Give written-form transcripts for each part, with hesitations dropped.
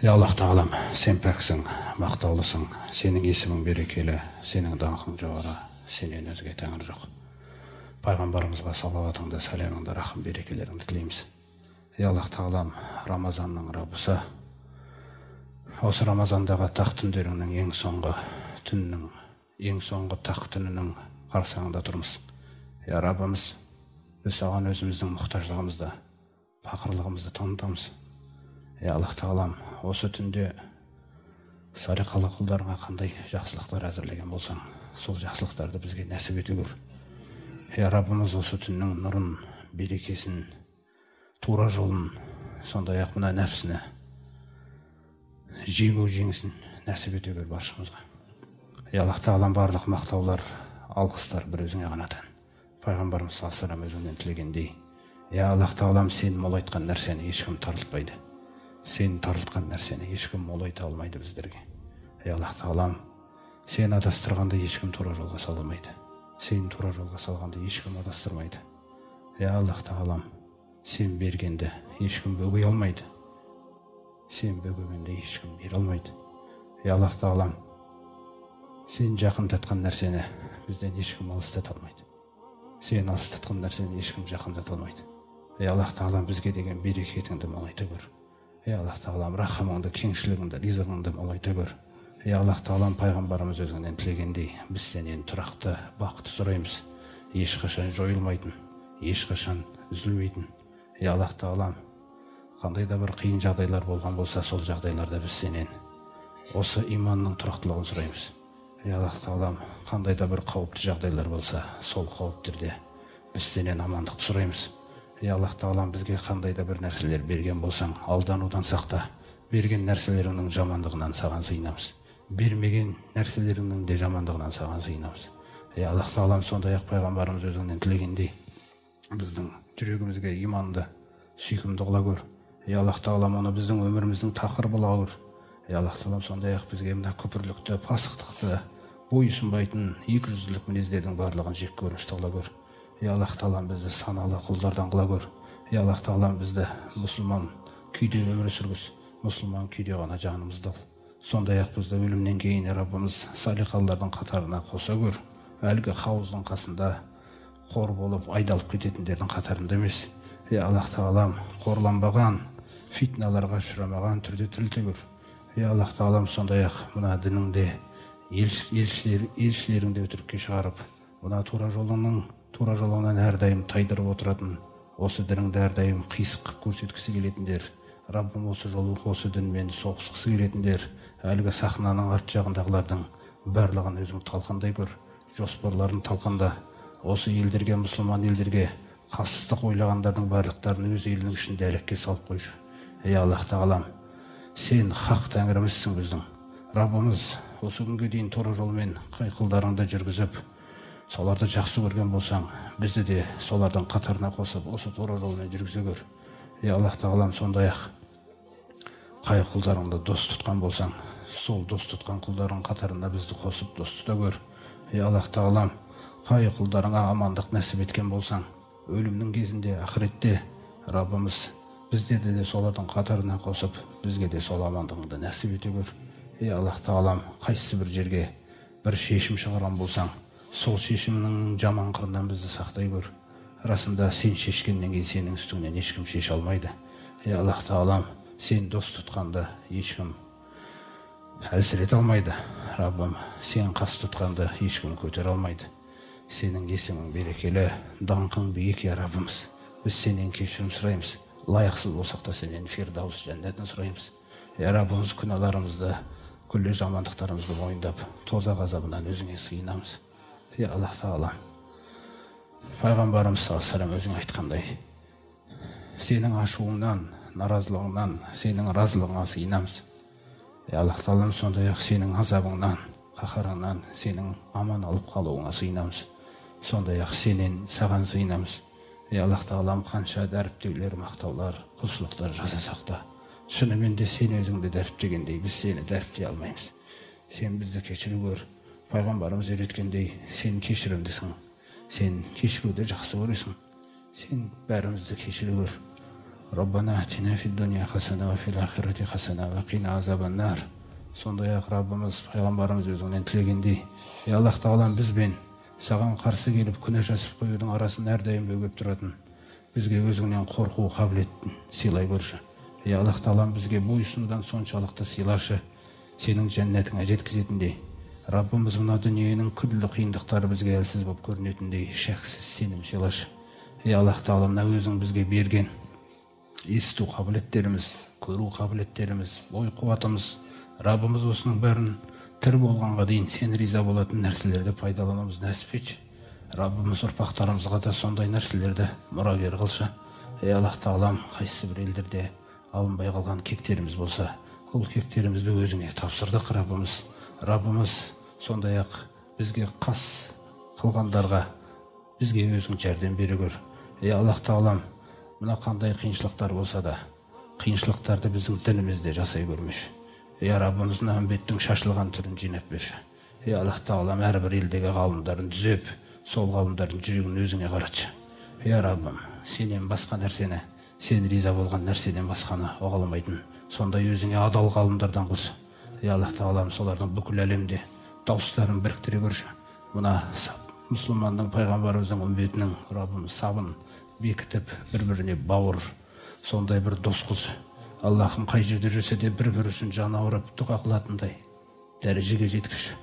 Аллах тағалам, сен пәксің, мақтаулысың, сенің есімің берекелі, сенің даңқың жоғары, сенен өзге тәңір жоқ. Пайғамбарымызға салауатыңды, сәлеміңді, рахым берекелеріңді тілейміз. Аллах тағалам, Рамазанның Раббысы, осы Рамазандағы тақ түндеріңнің ең соңғы түнінің, ең соңғы тақ түнінің қарсаңында тұрмыз. Раббымыз, біз саған өзіміздің мұқтаждығымызды, пақырлығымызды танытамыз. Аллах тағалам, осы түнде салиқалы құлдарыңа қандай жақсылықтар әзірлеген болсаң, сол жақсылықтарды бізге нәсіп ете көр. Раббымыз, осы түннің нұрын, берекесін, тура жолын, сондай-ақ мына нәпсіні жеңу жеңісін нәсіп ете көр баршамызға. Аллах тағалам, барлық мақтаулар, алғыстар бір өзіңе ғана тән. Пайғамбарымыз саллаллаху алейхи ва саллям өзіңнен тілегендей, Аллах тағалам, сен молайтқан нәрсені ешкім тарылтпайды. Сен тарылтқан нәрсені ешкім молайта алмайды біздерге. Аллах тағалам, сен адастырғанды ешкім тура жолға салмайды. Сен тура жолға салғанды ешкім адастырмайды. Аллах тағалам, сен бергенді ешкім бөгей алмайды. Сен бөгегенді ешкім бере алмайды. Аллах тағалам, сен жақындатқан нәрсені бізден ешкім алыстата алмайды. Сен алыстатқан нәрсені ешкім жақындата алмайды. Аллах тағалам, бізге деген берекетіңді молайта көр. Аллах тағалам, рахымыңды, кеңшілігіңді, ризығыңды молайта көр. Аллах тағалам, пайғамбарымыз өзіңнен тілегендей, біз сенен тұрақты бақыт сұраймыз. Ешқашан жойылмайтын, ешқашан үзілмейтін. Аллах тағалам, қандай да бір қиын жағдайлар болған болса, сол жағдайларда біз сенен осы иманның тұрақтылығын сұраймыз. Аллах тағалам, қандай да бір қауіпті жағдайлар болса, сол қауіптерде біз сенен амандықты сұраймыз. Аллах тағалам, бізге қандай да бір нәрселер берген болсаң, алданудан сақта. Берген нәрселеріңнің жамандығынан саған сыйынамыз. Бермеген нәрселеріңнің де жамандығынан саған сыйынамыз. Аллах тағалам, сондай-ақ пайғамбарымыз өзіңнен тілегендей, біздің жүрегімізге иманды, сүйкімді қыла көр. Аллах тағалам, оны біздің өміріміздің тақырыбы қыла көр. Аллах тағалам, сондай-ақ бізге мына күпірлікті, пасықтықты, бойұсынбайтын, екіжүзділік мінездердің барлығын жек көрінішті қыла көр. Аллах тағалам, бізді саналы құлдардан қыла көр. Аллах тағалам, бізді мұсылман күйде өмір сүргіз, мұсылман күйде ғана жанымызды ал. Сондай-ақ бізді өлімнен кейін Раббымыз салиқалылардың қатарына қоса көр. Әлгі хауыздың қасында қор болып айдалып кететіндердің қатарында емес. Аллах тағалам, қорланбаған, фитналарға ұшырамаған түрде тірілте көр. Аллах тағалам, сондай-ақ мына дініңде елшілеріңді өтірікке шығарып, мына тура жолыңнан әрдайым тайдырып отыратын, осы дініңді әрдайым қисық көрсеткісі келетіндер, Раббым, осы жолы, осы дінмен соғысқысы келетіндер, әлгі сахнаның арт жағындағылардың барлығын өзің талқандай көр, жоспарларын талқанда. Осы елдерге, мұсылман елдерге қастық ойлағандардың барлықтарын өз елінің ішінде әлекке салып қойшы. Аллах тағалам, сен хақ тәңірімізсің біздің. Раббымыз, осы күнге дейін тура жолмен қай құлдарыңды жүргізіп, соларды жақсы көрген болсаң, бізді де солардың қатарына қосып, осы тура жолмен жүргізе көр. Аллах тағалам, сондай-ақ қай құлдарыңды дос тұтқан болсаң, сол дос тұтқан құлдарың қатарына бізді қосып дос тұта көр. Аллах тағалам, қай құлдарыңа амандық нәсіп еткен болсаң, өлімнің кезінде, ақыретте, Раббымыз, біздерді де солардың қатарына қосып, бізге де сол амандығыңды нәсіп ете көр. Аллах тағалам, қайсы бір жерге бір шешім шығарған болсаң, сол шешімнің жаман қырынан бізді сақтай көр. Расында сен шешкеннен кейін сенің үстіңнен ешкім шеше алмайды. Аллах тағалам, сен дос тұтқанды ешкім әлсірете алмайды. Раббым, сен қас тұтқанды ешкім көтере алмайды. Сенің есімің берекелі, даңқың биік, Раббымыз. Біз сенен кешірім сұраймыз. Лайықсыз болсақ та сенен фирдаус жәннатын сұраймыз. Раббымыз, күнәларымызды, күллі жамандықтарымызды мойындап, тозақ азабынан өзіңе сыйынамыз. Аллах тағалам, пайғамбарымыз саллаллаху алейхи ва саллям өзің айтқандай, сенің ашуыңнан, наразылығыңнан, сенің разылығыңа сыйынамыз. Аллах тағалам, сондай-ақ сенің азабыңнан, қаһарыңнан, сенің аман алып қалуыңа сыйынамыз. Сондай-ақ сенен саған сыйынамыз. Аллах тағалам, қанша дәріптеулер, мақтаулар, құлшылықтар жасасақ та, шынымен де сен өзіңді дәріптегендей, біз сені дәріптей алмаймыз. Сен бізді кешіру көр. Пайғамбарымыз үйреткендей, сен кешірімдісің. Сен кешіруді жақсы көресің. Сен бәрімізді кешіре көр. Rabbana atina fid dunya hasana ve fil ahireti hasana ve qina azabannar. Сондай-ақ Раббымыз, пайғамбарымыз өзіңнен тілегендей, Аллах тағалам бізбен саған қарсы келіп күнә жасып қоюдың арасын әрдайым бөгеп тұратын, бізге өзіңнен қорқу қабілетін сыйлай көрші. Аллах тағалам бізге бойсұнудан соншалықты сыйлашы, сенің жәннатыңа жеткізетіндей. Раббымыз мына дүниенің күллі қиындықтары бізге әлсіз болып көрінетіндей шәксіз сенім сыйлашы. Аллах тағалам мына өзің бізге берген есту қабілеттеріміз, көру қабілеттеріміз, ой қуатымыз, Раббымыз осының бәрін тірі болғанға дейін сен риза болатын нәрселерді пайдалануымыз нәсіп етші. Раббымыз ұрпақтарымызға да сондай нәрселерді мұрагер қылшы. Аллах тағалам, қайсы бір елдерде алынбай қалған кектеріміз болса, ол кектерімізді өзіңе тапсырдық Раббымыз. Раббымыз сондай-ақ бізге қас қылғандарға бізге өзің жәрдем бере көр. Аллах тағалам, мына қандай қиыншылықтар болса да, қиыншылықтарды біздің дінімізде жасай көрмеші. Раббымыз мына үмбеттің шашылған түрін жинап берші. Аллах тағалам, әрбір елдегі ғалымдарын түзеп, сол ғалымдардың жүрегін өзіңе қаратшы. Раббым, сенен басқа нәрсені, сен риза болған нәрседен басқаны оғаламайтын, сондай өзіңе адал ғалымдардан қылшы. Аллах тағалам, солардың бүкіл әлемде дауыстарын біріктіре көрші. Мына мұсылманның, пайғамбарымыздың үмбетінің Раббым сабын бекітіп, бір-біріне бауыр, сондай бір дос қылшы. Аллахым, қай жерде жүрсе де бір-бірі үшін жаны ауырып дұға қылатындай дәрежеге жеткізші.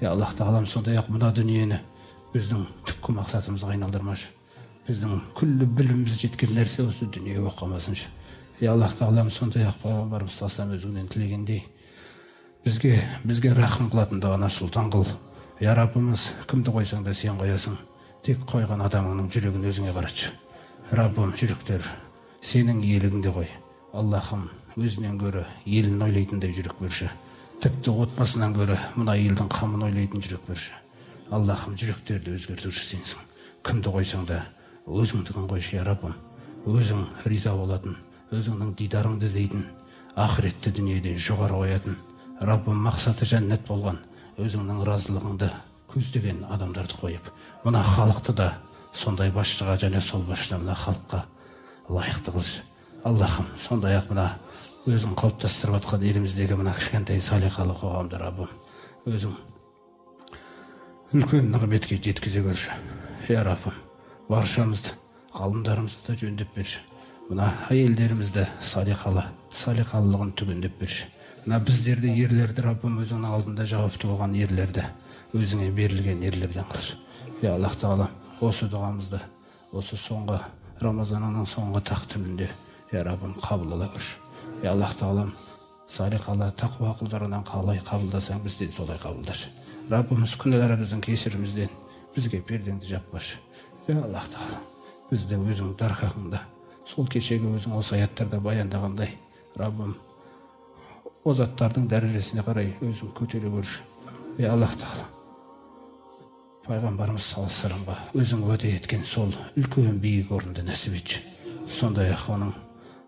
Аллах тағалам, сондай-ақ мына дүниені біздің түпкі мақсатымызға айналдырмашы. Біздің күллі біліміміз жеткен нәрсе осы дүние оқымасыншы. Аллах тағалам, сондай-ақ пайғамбарымыз салсам өзіңнен тілегендей бізге рахым қылатындығына сұлтан қыл. Раббымыз, кімді қойсаң да сен қоясың, тек қойған адамыңның жүрегін өзіңе қаратшы. Раббым, жүректер сенің иелігіңде қой. Аллахым, өзінен көрі елін ойлайтындай жүрек берші. Тіпті отбасынан көрі мына елдің қамын ойлайтын жүрек берші. Аллахым, жүректерді өзгертуші сенсің. Кімді қойсаң да өзіңдігін қойшы, Раббым. Өзің риза болатын, өзіңнің дидарыңды іздейтін, ақыретті дүниеден жоғары қоятын, Раббым, мақсаты жәннат болған, өзіңнің разылығыңды көздеген адамдарды қойып, мына халықты да сондай басшыға және сол басшыда мына халыққа лайықты қылшы. Аллахым, сондай-ақ мына өзің қалыптастырып жатқан еліміздегі мына кішкентай салиқалы қоғамды Раббым, өзің үлкен нығметке жеткізе көрші. Раббым, баршамызды, ғалымдарымызды да жөндеп берші. Мына әйелдерімізді салиқалылығын түгендеп берші. Мына біздерді, ерлерді, Раббым, өзіңнің алдында жауапты болған ерлерді, өзіңе берілген ерлерден қылшы. Аллах тағалам, осы дұғамызды, осы соңғы Рамазанның соңғы тақтымінде Раббым, қабыл ала көрші. Аллах тағалам, салиқалы тақуа құлдарынан қалай қабылдасаң, бізден солай қабылдашы. Раббымыз, күнәларымыздың кешірімізден бізге пердеңді жаппашы. Аллах тағалам, бізді өзің дархағыңда, сол кешегі өзің осы аяттарда баяндағандай, Раббым, о заттардың дәрежесіне қарай өзің көтере көрші. Аллах тағалам, пайғамбарымыз саллаллаху алейхи вассаламға өзің уәде еткен сол үлкен биік орынды нәсіп етші. Сондай-ақ оның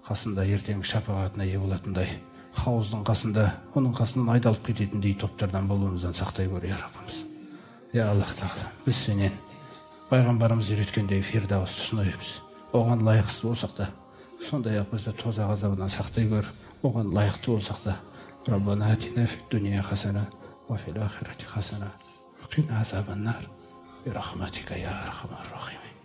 қасында ертеңгі шапағатына ие болатындай, хауыздың қасында, оның қасынан айдалып кететіндей топтардан болуымыздан сақтай көр, Раббымыз. Аллах тағала, біз сенен пайғамбарымыз үйреткендей фирдаусты сынаймыз. Оған лайықсыз болсақ та, сондай-ақ бізді тозақ азабынан сақтай көр. Оған лайықты болсақ та, Раббана атина фид дуния хасана ва фил ахирати хасана ва қина азабаннар. Бирахматика я архамар рахимин.